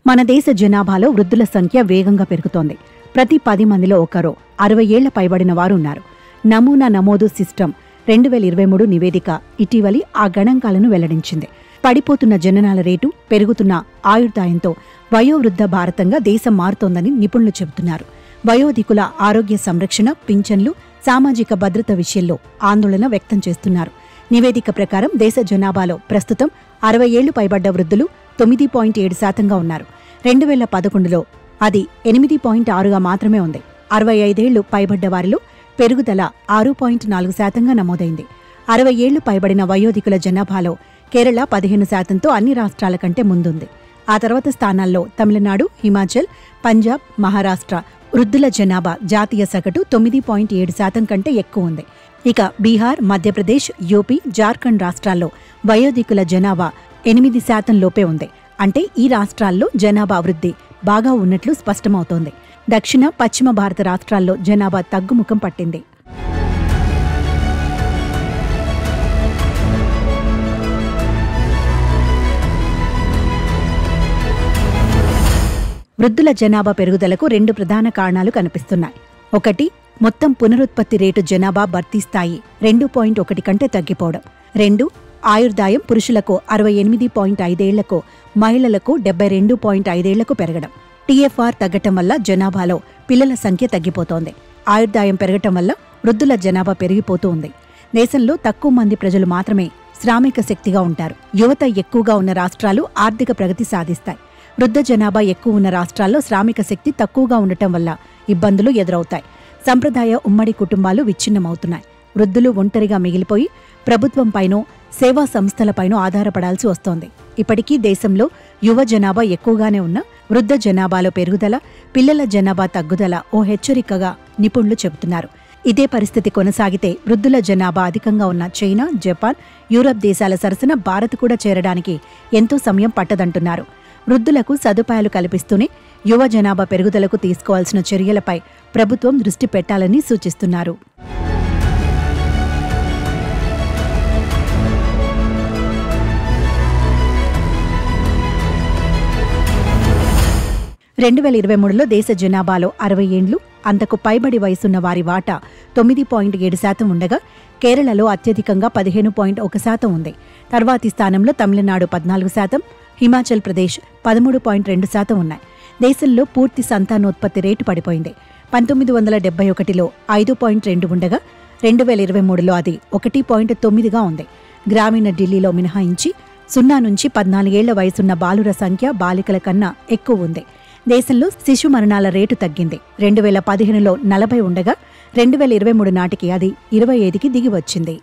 మన దేశ జనాభాలో వృద్ధుల సంఖ్య వేగంగా పెరుగుతోంది. ప్రతి 10 మందిలో ఒకరు 60 ఏళ్ల పైబడిన వారు ఉన్నారు. నమూనా నమోదు సిస్టమ్ 2023 నివేదిక ఇటీవలి ఆ గణాంకాలను వెల్లడించింది. పడిపోతున్న జననాల రేటు, పెరుగుతున్న ఆయుర్దాయంతో వయోవృద్ధ భారతంగా దేశం మారుతోందని నిపుణులు చెబుతున్నారు. వయోధికుల ఆరోగ్య సంరక్షణ, పింఛన్లు, సామాజిక భద్రత విషయంలో ఆందోళన వ్యక్తం చేస్తున్నారు. నివేదిక ప్రకారం దేశ జనాభాలో ప్రస్తుతం 60 ఏళ్లు పైబడ్డ వృద్ధులు 9.7% ఉన్నారు. 2011లో అది 8.6గా మాత్రమే ఉంది. 65 ఏళ్లు పైబడ్డ వారిలో పెరుగుదల 6.4%గా నమోదైంది. 60 ఏళ్లు పైబడిన వయోధికుల జనాభాలో కేరళ 15%తో అన్ని రాష్ట్రాల కంటే ముందుంది. ఆ తర్వాత స్థానాల్లో తమిళనాడు, హిమాచల్, పంజాబ్, మహారాష్ట్ర వృద్ధుల జనాభా జాతీయ సగటు 9.7% కంటే ఎక్కువ ఉంది. ఇక బీహార్, మధ్యప్రదేశ్, యూపీ, జార్ఖండ్ రాష్ట్రాల్లో వయోధికుల జనాభా 8% లోపే ఉంది. అంటే ఈ రాష్ట్రాల్లో జనాభా వృద్ధి బాగా ఉన్నట్లు స్పష్టమవుతోంది. దక్షిణ, పశ్చిమ భారత రాష్ట్రాల్లో జనాభా తగ్గుముఖం పట్టింది. వృద్ధుల జనాభా పెరుగుదలకు 2 ప్రధాన కారణాలు కనిపిస్తున్నాయి. ఒకటి, మొత్తం పునరుత్పత్తి రేటు జనాభా భర్తీ స్థాయి 2.1 కంటే తగ్గిపోవడం. 2, ఆయుర్దాయం పురుషులకు 68.5 ఏళ్లకు, మహిళలకు 72.5 ఏళ్లకు పెరగడం. టీఎఫ్ఆర్ తగ్గటం వల్ల జనాభాలో పిల్లల సంఖ్య తగ్గిపోతోంది. ఆయుర్దాయం పెరగటం వల్ల వృద్ధుల జనాభా పెరిగిపోతూ ఉంది. దేశంలో తక్కువ మంది ప్రజలు మాత్రమే శ్రామిక శక్తిగా ఉంటారు. యువత ఎక్కువగా ఉన్న రాష్ట్రాలు ఆర్థిక ప్రగతి సాధిస్తాయి. వృద్ధ జనాభా ఎక్కువ ఉన్న రాష్ట్రాల్లో శ్రామిక శక్తి తక్కువగా ఉండటం వల్ల ఇబ్బందులు ఎదురవుతాయి. సంప్రదాయ ఉమ్మడి కుటుంబాలు విచ్ఛిన్నమవుతున్నాయి. వృద్ధులు ఒంటరిగా మిగిలిపోయి ప్రభుత్వంపైనో, సేవా సంస్థలపైనో ఆధారపడాల్సి వస్తోంది. ఇప్పటికీ దేశంలో యువ జనాభా ఎక్కువగానే ఉన్న వృద్ధ జనాభాలో పెరుగుదల, పిల్లల జనాభా తగ్గుదల ఓ హెచ్చరికగా నిపుణులు చెబుతున్నారు. ఇదే పరిస్థితి కొనసాగితే వృద్ధుల జనాభా అధికంగా ఉన్న చైనా, జపాన్, యూరప్ దేశాల సరసన భారత్ కూడా చేరడానికి ఎంతో సమయం పట్టదంటున్నారు. వృద్ధులకు సదుపాయాలు కల్పిస్తూనే యువ జనాభా పెరుగుదలకు తీసుకోవాల్సిన చర్యలపై ప్రభుత్వం దృష్టి పెట్టాలని సూచిస్తున్నారు. రెండు 2023లో దేశ జనాభాలో 60 ఏండ్లు అంతకు పైబడి వయసున్న వారి వాటా 9.7% ఉండగా కేరళలో అత్యధికంగా 15.1% ఉంది. తర్వాతి స్థానంలో తమిళనాడు 14%, హిమాచల్ ప్రదేశ్ 13.2% ఉన్నాయి. దేశంలో పూర్తి సంతానోత్పత్తి రేటు పడిపోయింది. 1971లో 5.2 ఉండగా 2023లో అది 1.9గా ఉంది. గ్రామీణ ఢిల్లీలో మినహాయించి 0 నుంచి 14 ఏళ్ల వయసున్న బాలుర సంఖ్య బాలికల కన్నా ఎక్కువ ఉంది. దేశంలో శిశు మరణాల రేటు తగ్గింది. 2015లో 40 ఉండగా 2023 నాటికి అది 25కి దిగి వచ్చింది.